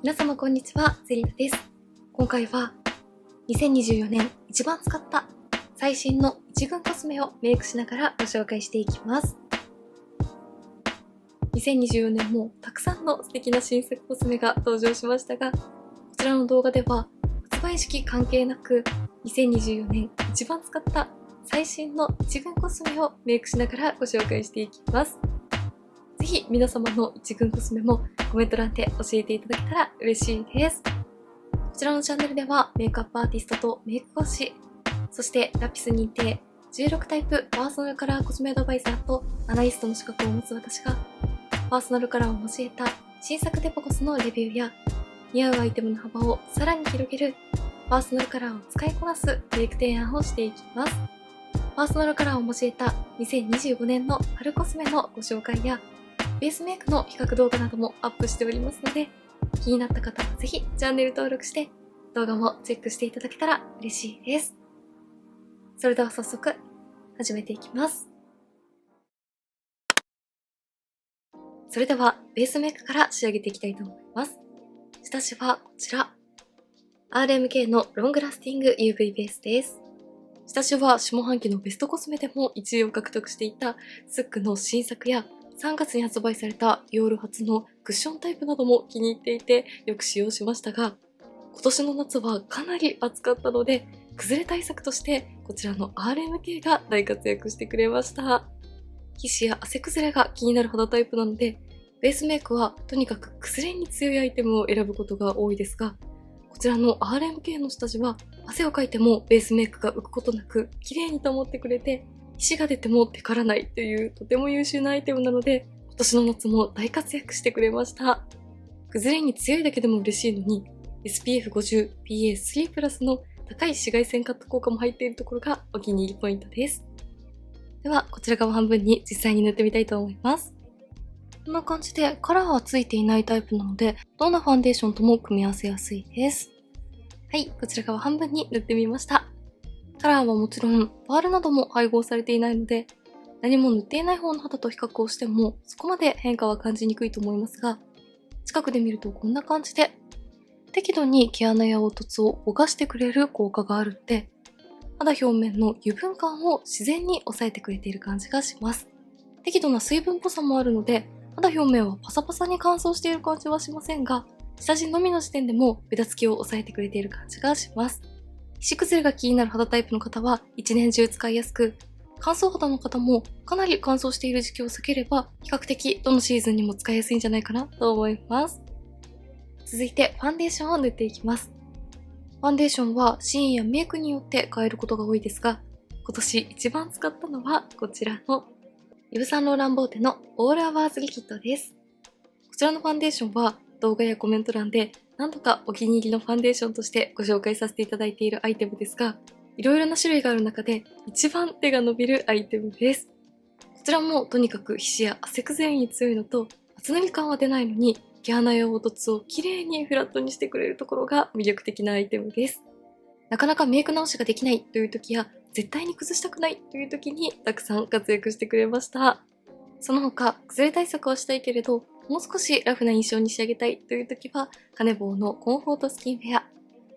皆様こんにちは、セリナです。今回は2024年一番使った最新の一軍コスメをメイクしながらご紹介していきます。2024年もたくさんの素敵な新作コスメが登場しましたが、こちらの動画では発売時期関係なく2024年一番使った最新の一軍コスメをメイクしながらご紹介していきます。ぜひ皆様の一軍コスメもコメント欄で教えていただけたら嬉しいです。こちらのチャンネルではメイクアップアーティストとメイク講師、そしてラピス認定16タイプパーソナルカラーコスメアドバイザーとアナリストの資格を持つ私がパーソナルカラーを交えた新作デポコスのレビューや似合うアイテムの幅をさらに広げるパーソナルカラーを使いこなすメイク提案をしていきます。パーソナルカラーを交えた2025年の春コスメのご紹介やベースメイクの比較動画などもアップしておりますので、気になった方はぜひチャンネル登録して動画もチェックしていただけたら嬉しいです。それでは早速始めていきます。それではベースメイクから仕上げていきたいと思います。下地はこちら RMK のロングラスティング UV ベースです。下地は下半期のベストコスメでも1位を獲得していたスックの新作や3月に発売されたディオール初のクッションタイプなども気に入っていてよく使用しましたが、今年の夏はかなり暑かったので崩れ対策としてこちらの RMK が大活躍してくれました。皮脂や汗崩れが気になる肌タイプなので、ベースメイクはとにかく崩れに強いアイテムを選ぶことが多いですが、こちらの RMK の下地は汗をかいてもベースメイクが浮くことなく綺麗に保ってくれて、皮脂が出てもテカらないというとても優秀なアイテムなので、今年の夏も大活躍してくれました。崩れに強いだけでも嬉しいのに SPF50 PA3+ の高い紫外線カット効果も入っているところがお気に入りポイントです。ではこちら側半分に実際に塗ってみたいと思います。こんな感じでカラーはついていないタイプなので、どんなファンデーションとも組み合わせやすいです。はい、こちら側半分に塗ってみました。カラーはもちろんパールなども配合されていないので、何も塗っていない方の肌と比較をしてもそこまで変化は感じにくいと思いますが、近くで見るとこんな感じで適度に毛穴や凹凸をぼかしてくれる効果があるって、肌表面の油分感を自然に抑えてくれている感じがします。適度な水分っぽさもあるので、肌表面はパサパサに乾燥している感じはしませんが、下地のみの時点でもベタつきを抑えてくれている感じがします。皮脂崩れが気になる肌タイプの方は一年中使いやすく、乾燥肌の方もかなり乾燥している時期を避ければ比較的どのシーズンにも使いやすいんじゃないかなと思います。続いてファンデーションを塗っていきます。ファンデーションはシーンやメイクによって変えることが多いですが、今年一番使ったのはこちらのイヴ・サンローランボーテのオールアワーズリキッドです。こちらのファンデーションは動画やコメント欄で何度かお気に入りのファンデーションとしてご紹介させていただいているアイテムですが、いろいろな種類がある中で一番手が伸びるアイテムです。こちらもとにかく皮脂や汗崩れに強いのと、厚塗り感は出ないのに毛穴や凹凸をきれいにフラットにしてくれるところが魅力的なアイテムです。なかなかメイク直しができないという時や絶対に崩したくないという時にたくさん活躍してくれました。その他、崩れ対策はしたいけれどもう少しラフな印象に仕上げたいという時はカネボウのコンフォートスキンフェア、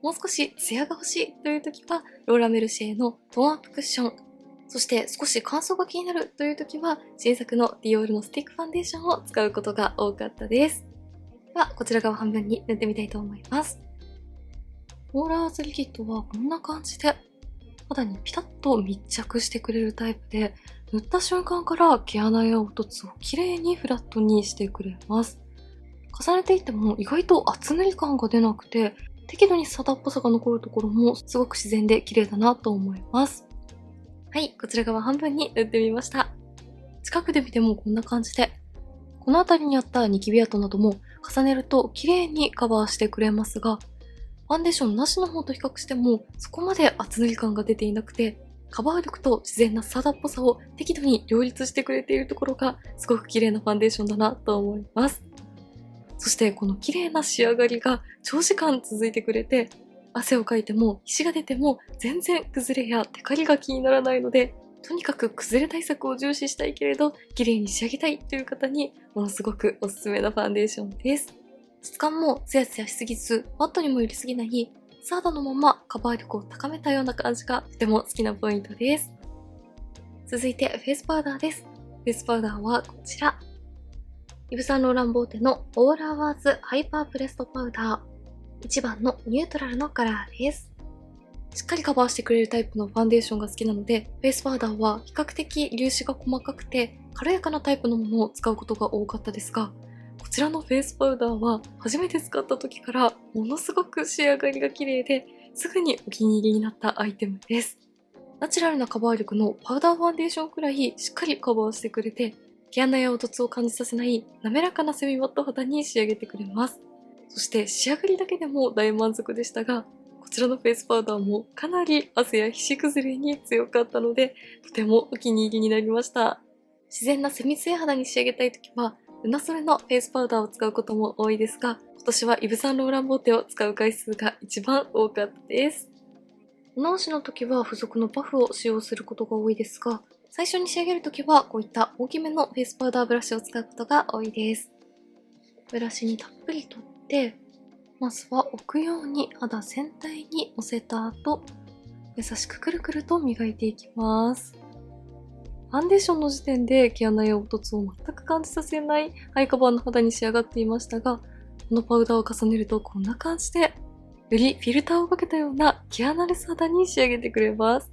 もう少しツヤが欲しいという時はローラメルシェのトーンアップクッション、そして少し乾燥が気になるという時は新作のディオールのスティックファンデーションを使うことが多かったです。ではこちら側半分に塗ってみたいと思います。ローラーズリキッドはこんな感じで肌にピタッと密着してくれるタイプで、塗った瞬間から毛穴や凹凸をきれいにフラットにしてくれます。重ねていっても意外と厚塗り感が出なくて、適度に肌っぽさが残るところもすごく自然で綺麗だなと思います。はい、こちら側半分に塗ってみました。近くで見てもこんな感じで、この辺りにあったニキビ跡なども重ねると綺麗にカバーしてくれますが、ファンデーションなしの方と比較してもそこまで厚塗り感が出ていなくて、カバー力と自然な肌っぽさを適度に両立してくれているところがすごく綺麗なファンデーションだなと思います。そしてこの綺麗な仕上がりが長時間続いてくれて、汗をかいても皮脂が出ても全然崩れやテカリが気にならないので、とにかく崩れ対策を重視したいけれど綺麗に仕上げたいという方にものすごくおすすめなファンデーションです。質感もツヤツヤしすぎず、マットにも寄りすぎない、サーダのままカバー力を高めたような感じがとても好きなポイントです。続いてフェイスパウダーです。フェイスパウダーはこちら。イヴ・サンローランボーテのオールアワーズハイパープレストパウダー。1番のニュートラルのカラーです。しっかりカバーしてくれるタイプのファンデーションが好きなので、フェイスパウダーは比較的粒子が細かくて軽やかなタイプのものを使うことが多かったですが、こちらのフェイスパウダーは初めて使った時からものすごく仕上がりが綺麗ですぐにお気に入りになったアイテムです。ナチュラルなカバー力のパウダーファンデーションくらいしっかりカバーしてくれて、毛穴や凹凸を感じさせない滑らかなセミマット肌に仕上げてくれます。そして仕上がりだけでも大満足でしたが、こちらのフェイスパウダーもかなり汗や皮脂崩れに強かったので、とてもお気に入りになりました。自然なセミツヤ肌に仕上げたいときは、ルナソレのフェイスパウダーを使うことも多いですが、今年はイヴ・サンローランボーテを使う回数が一番多かったです。お直しの時は付属のパフを使用することが多いですが、最初に仕上げるときはこういった大きめのフェイスパウダーブラシを使うことが多いです。ブラシにたっぷり取って、まずは置くように肌全体にのせた後、優しくくるくると磨いていきます。ファンデーションの時点で毛穴や凹凸を全く感じさせないハイカバーの肌に仕上がっていましたが、このパウダーを重ねるとこんな感じで、よりフィルターをかけたような毛穴レス肌に仕上げてくれます。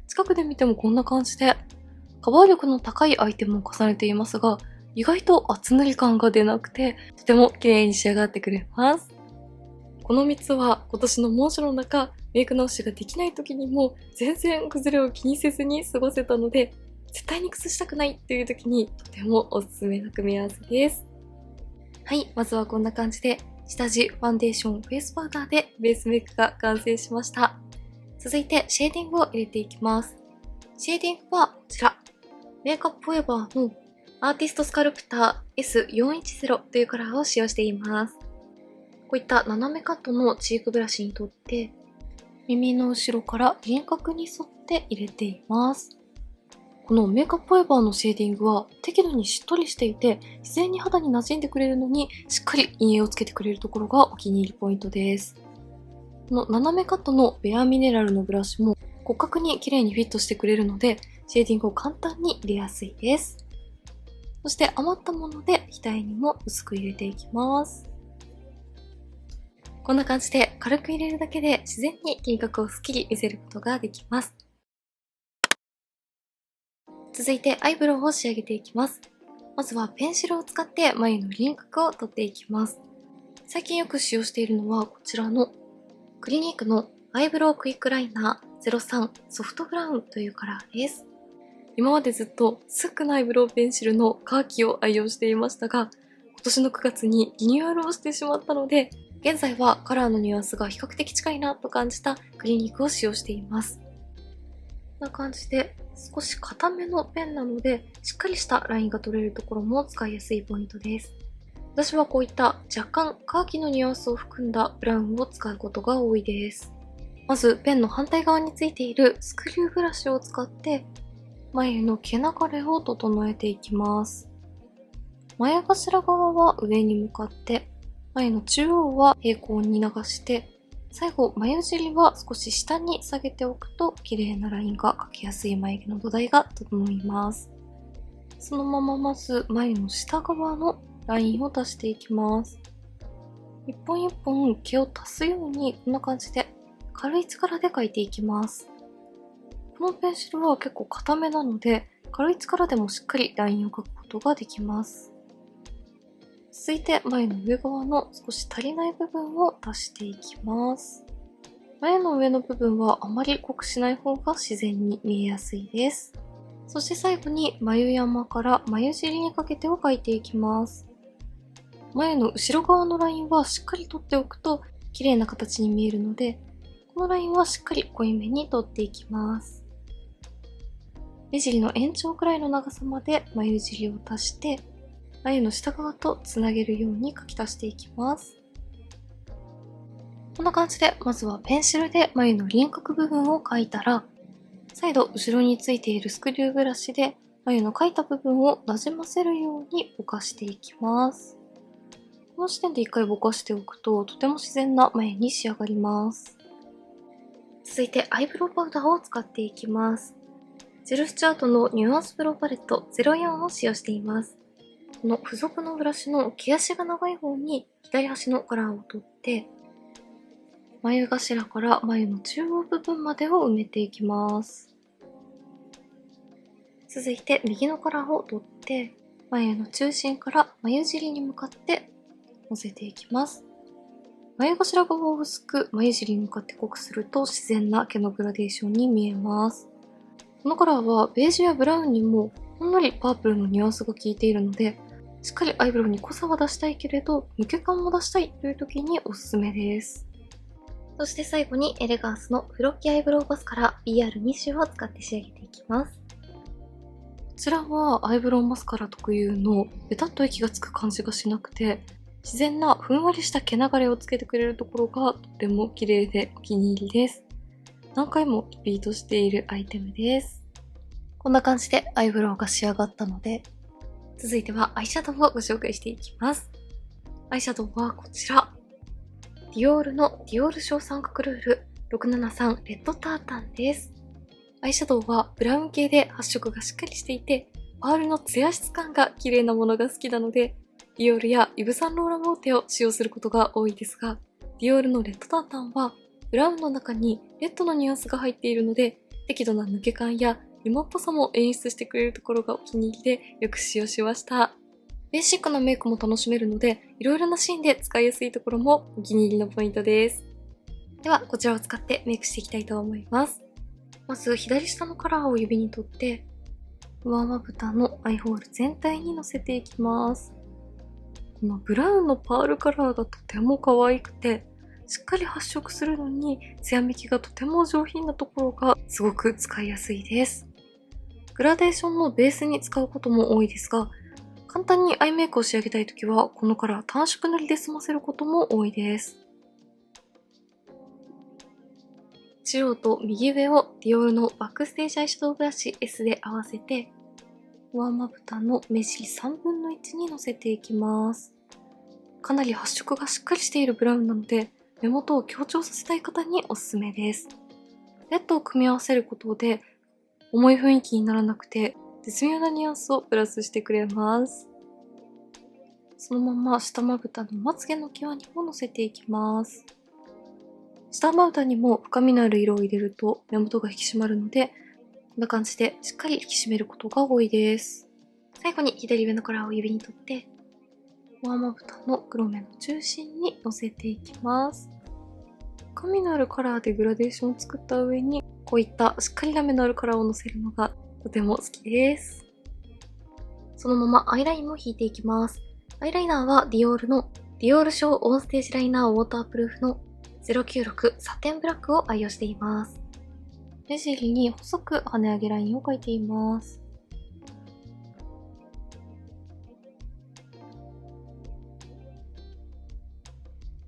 近くで見てもこんな感じで、カバー力の高いアイテムを重ねていますが、意外と厚塗り感が出なくて、とても綺麗に仕上がってくれます。この3つは今年の猛暑の中、メイク直しができない時にも全然崩れを気にせずに過ごせたので、絶対に崩したくないっていう時にとてもおすすめな組み合わせです。はい、まずはこんな感じで、下地、ファンデーション、フェイスパウダーでベースメイクが完成しました。続いてシェーディングを入れていきます。シェーディングはこちら。メイクアップフォーエバーのアーティストスカルプター S410 というカラーを使用しています。こういった斜めカットのチークブラシにとって、耳の後ろから輪郭に沿って入れています。このメイクアップフォーエバーのシェーディングは適度にしっとりしていて、自然に肌に馴染んでくれるのにしっかり陰影をつけてくれるところがお気に入りポイントです。この斜めカットのベアミネラルのブラシも骨格に綺麗にフィットしてくれるので、シェーディングを簡単に入れやすいです。そして余ったもので額にも薄く入れていきます。こんな感じで軽く入れるだけで自然に輪郭をスッキリ見せることができます。続いてアイブロウを仕上げていきます。まずはペンシルを使って眉の輪郭を取っていきます。最近よく使用しているのはこちらのクリニックのアイブロウクイックライナー03ソフトブラウンというカラーです。今までずっとスックなアイブロウペンシルのカーキを愛用していましたが、今年の9月にリニューアルをしてしまったので、現在はカラーのニュアンスが比較的近いなと感じたクリニックを使用しています。こんな感じで少し硬めのペンなので、しっかりしたラインが取れるところも使いやすいポイントです。私はこういった若干カーキのニュアンスを含んだブラウンを使うことが多いです。まずペンの反対側についているスクリューブラシを使って眉の毛流れを整えていきます。眉頭側は上に向かって、眉の中央は平行に流して、最後眉尻は少し下に下げておくと綺麗なラインが描きやすい眉毛の土台が整います。そのまままず眉の下側のラインを出していきます。一本一本毛を足すようにこんな感じで軽い力で描いていきます。このペンシルは結構硬めなので、軽い力でもしっかりラインを描くことができます。続いて眉の上側の少し足りない部分を足していきます。眉の上の部分はあまり濃くしない方が自然に見えやすいです。そして最後に眉山から眉尻にかけてを描いていきます。眉の後ろ側のラインはしっかり取っておくと綺麗な形に見えるので、このラインはしっかり濃いめに取っていきます。目尻の延長くらいの長さまで眉尻を足して、眉の下側とつなげるように描き足していきます。こんな感じで、まずはペンシルで眉の輪郭部分を描いたら、再度後ろについているスクリューブラシで眉の描いた部分をなじませるようにぼかしていきます。この時点で一回ぼかしておくと、とても自然な眉に仕上がります。続いてアイブロウパウダーを使っていきます。ジェルスチャートのニュアンスプロパレット04を使用しています。この付属のブラシの毛足が長い方に左端のカラーを取って、眉頭から眉の中央部分までを埋めていきます。続いて右のカラーを取って、眉の中心から眉尻に向かってのせていきます。眉頭側を薄く眉尻に向かって濃くすると自然な毛のグラデーションに見えます。このカラーはベージュやブラウンにもほんのりパープルのニュアンスが効いているので、しっかりアイブロウに濃さは出したいけれど抜け感も出したいという時におすすめです。そして最後にエレガンスのフロッキーアイブロウマスカラ BR20 を使って仕上げていきます。こちらはアイブロウマスカラ特有のベタっと息がつく感じがしなくて、自然なふんわりした毛流れをつけてくれるところがとても綺麗でお気に入りです。何回もリピートしているアイテムです。こんな感じでアイブロウが仕上がったので、続いてはアイシャドウをご紹介していきます。アイシャドウはこちら。ディオールのディオール小三角ルール673レッドタータンです。アイシャドウはブラウン系で発色がしっかりしていて、パールのツヤ質感が綺麗なものが好きなので、ディオールやイヴ・サンローランボーテを使用することが多いですが、ディオールのレッドタータンはブラウンの中にレッドのニュアンスが入っているので、適度な抜け感や芋っぽさも演出してくれるところがお気に入りでよく使用しました。ベーシックなメイクも楽しめるので、いろいろなシーンで使いやすいところもお気に入りのポイントです。では、こちらを使ってメイクしていきたいと思います。まず、左下のカラーを指に取って、上まぶたのアイホール全体にのせていきます。このブラウンのパールカラーがとても可愛くて、しっかり発色するのに、ツヤめきがとても上品なところがすごく使いやすいです。グラデーションのベースに使うことも多いですが、簡単にアイメイクを仕上げたいときは、このカラー単色塗りで済ませることも多いです。中央と右上をディオールのバックステージアイシャドウブラシ S で合わせて、上まぶたの目尻3分の1にのせていきます。かなり発色がしっかりしているブラウンなので、目元を強調させたい方におすすめです。レッドを組み合わせることで、重い雰囲気にならなくて、絶妙なニュアンスをプラスしてくれます。そのまま下まぶたのまつげの際にものせていきます。下まぶたにも深みのある色を入れると目元が引き締まるので、こんな感じでしっかり引き締めることが多いです。最後に左上のカラーを指に取って、上まぶたの黒目の中心にのせていきます。深みのあるカラーでグラデーションを作った上に、こういったしっかりラメのあるカラーをのせるのがとても好きです。そのままアイラインも引いていきます。アイライナーはディオールのディオールショーオンステージライナーウォータープルーフの096サテンブラックを愛用しています。目尻に細く跳ね上げラインを描いています。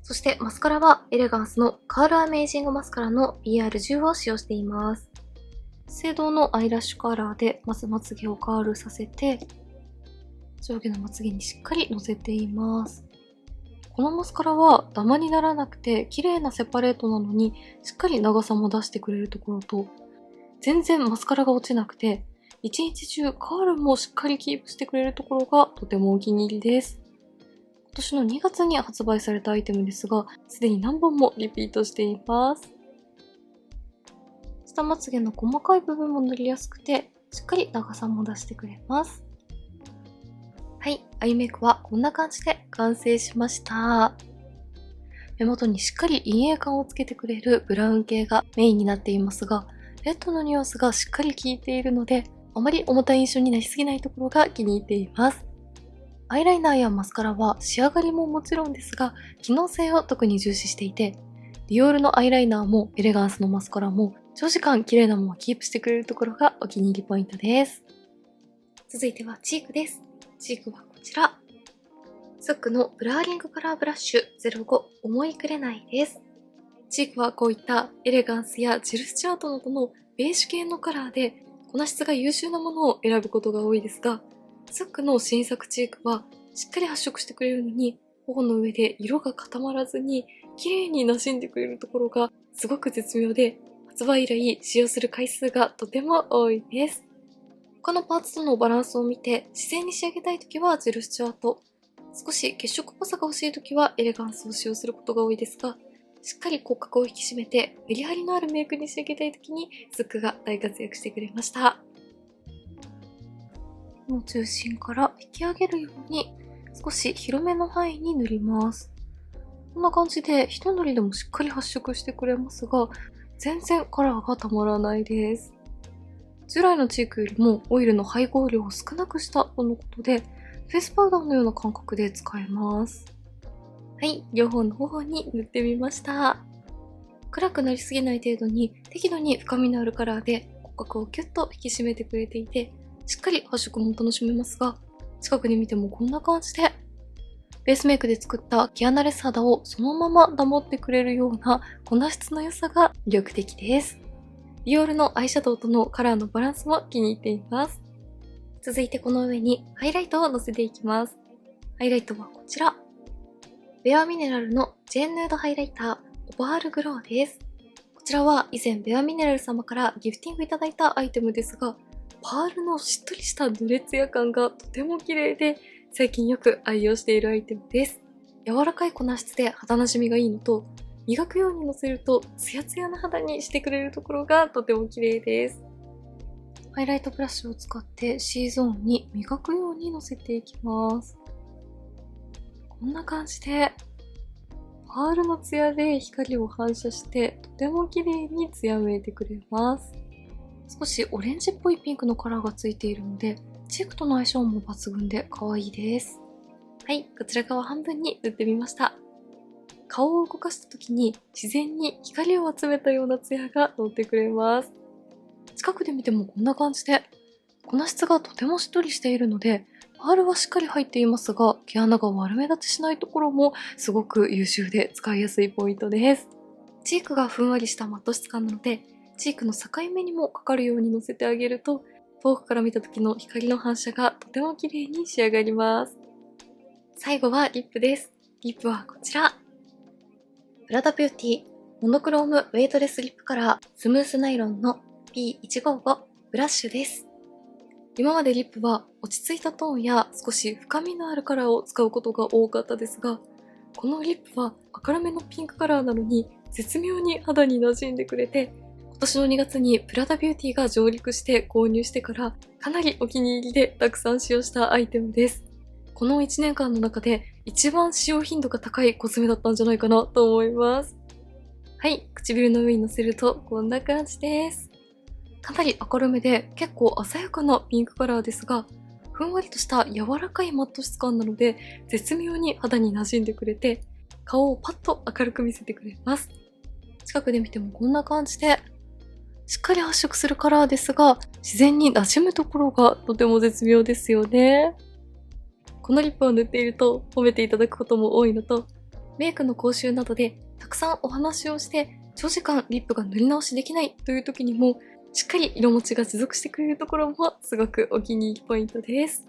そしてマスカラはエレガンスのカールアメイジングマスカラの BR10 を使用しています。資生堂のアイラッシュカーラーでまずまつげをカールさせて、上下のまつげにしっかりのせています。このマスカラはダマにならなくて綺麗なセパレートなのにしっかり長さも出してくれるところと、全然マスカラが落ちなくて一日中カールもしっかりキープしてくれるところがとてもお気に入りです。今年の2月に発売されたアイテムですが、すでに何本もリピートしています。下まつげの細かい部分も塗りやすくて、しっかり長さも出してくれます。はい、アイメイクはこんな感じで完成しました。目元にしっかり陰影感をつけてくれるブラウン系がメインになっていますが、レッドのニュアンスがしっかり効いているので、あまり重たい印象になりすぎないところが気に入っています。アイライナーやマスカラは仕上がりももちろんですが、機能性を特に重視していて、ディオールのアイライナーもエレガンスのマスカラも長時間綺麗なままキープしてくれるところがお気に入りポイントです。続いてはチークです。チークはこちら。スックのブラーリングカラーブラッシュ05思いくれないです。チークはこういったエレガンスやジルスチャートなどのベージュ系のカラーで粉質が優秀なものを選ぶことが多いですが、スックの新作チークはしっかり発色してくれるのに頬の上で色が固まらずに綺麗に馴染んでくれるところがすごく絶妙で、発売以来使用する回数がとても多いです。他のパーツとのバランスを見て自然に仕上げたいときはジェルスチュアート、少し血色っぽさが欲しいときはエレガンスを使用することが多いですが、しっかり骨格を引き締めてメリハリのあるメイクに仕上げたいときにスックが大活躍してくれました。の中心から引き上げるように少し広めの範囲に塗ります。こんな感じで一塗りでもしっかり発色してくれますが、全然カラーがたまらないです。従来のチークよりもオイルの配合量を少なくしたとのことで、フェイスパウダーのような感覚で使えます。はい、両方の頬に塗ってみました。暗くなりすぎない程度に適度に深みのあるカラーで骨格をキュッと引き締めてくれていて、しっかり発色も楽しめますが、近くで見てもこんな感じで、ベースメイクで作った毛穴レス肌をそのまま保ってくれるような粉質の良さが魅力的です。ディオールのアイシャドウとのカラーのバランスも気に入っています。続いてこの上にハイライトをのせていきます。ハイライトはこちら。ベアミネラルのジェーンヌードハイライターオバールグローです。こちらは以前ベアミネラル様からギフティングいただいたアイテムですが、パールのしっとりした濡れツヤ感がとても綺麗で、最近よく愛用しているアイテムです。柔らかい粉質で肌なじみがいいのと、磨くようにのせるとツヤツヤな肌にしてくれるところがとても綺麗です。ハイライトブラシを使って C ゾーンに磨くようにのせていきます。こんな感じで、パールのツヤで光を反射してとても綺麗にツヤめいてくれます。少しオレンジっぽいピンクのカラーがついているので、チークとの相性も抜群で可愛いです。はい、こちら側半分に塗ってみました。顔を動かした時に自然に光を集めたようなツヤが乗ってくれます。近くで見てもこんな感じで、粉質がとてもしっとりしているので、パールはしっかり入っていますが、毛穴が悪目立ちしないところもすごく優秀で使いやすいポイントです。チークがふんわりしたマット質感なので、チークの境目にもかかるようにのせてあげると、遠くから見た時の光の反射がとても綺麗に仕上がります。最後はリップです。リップはこちら。プラダビューティーモノクロームウェイトレスリップカラースムースナイロンの P155 ブラッシュです。今までリップは落ち着いたトーンや少し深みのあるカラーを使うことが多かったですが、このリップは明るめのピンクカラーなのに絶妙に肌に馴染んでくれて、今年の2月にプラダビューティーが上陸して購入してからかなりお気に入りでたくさん使用したアイテムです。この1年間の中で一番使用頻度が高いコスメだったんじゃないかなと思います。はい、唇の上にのせるとこんな感じです。かなり明るめで結構鮮やかなピンクカラーですが、ふんわりとした柔らかいマット質感なので絶妙に肌に馴染んでくれて、顔をパッと明るく見せてくれます。近くで見てもこんな感じで、しっかり発色するカラーですが、自然に馴染むところがとても絶妙ですよね。このリップを塗っていると褒めていただくことも多いのと、メイクの講習などでたくさんお話をして長時間リップが塗り直しできないという時にもしっかり色持ちが持続してくれるところもすごくお気に入りポイントです。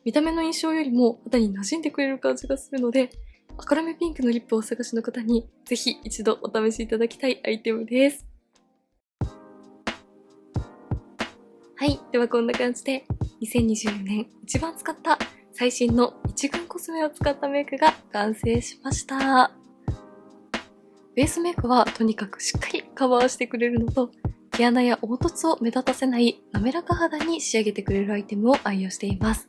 見た目の印象よりも肌に馴染んでくれる感じがするので、明るめピンクのリップをお探しの方にぜひ一度お試しいただきたいアイテムです。はい、ではこんな感じで2024年一番使った最新の一軍コスメを使ったメイクが完成しました。ベースメイクはとにかくしっかりカバーしてくれるのと、毛穴や凹凸を目立たせない滑らか肌に仕上げてくれるアイテムを愛用しています。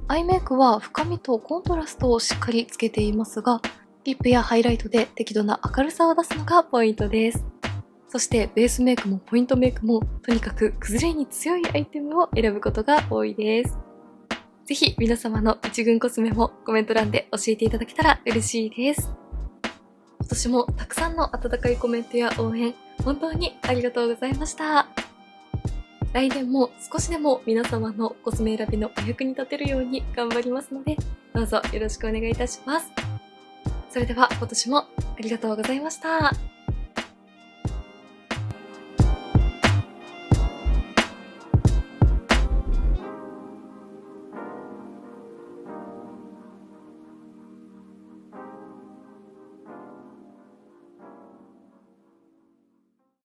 アイメイクは深みとコントラストをしっかりつけていますが、リップやハイライトで適度な明るさを出すのがポイントです。そしてベースメイクもポイントメイクもとにかく崩れに強いアイテムを選ぶことが多いです。ぜひ皆様の一軍コスメもコメント欄で教えていただけたら嬉しいです。今年もたくさんの温かいコメントや応援、本当にありがとうございました。来年も少しでも皆様のコスメ選びのお役に立てるように頑張りますので、どうぞよろしくお願いいたします。それでは今年もありがとうございました。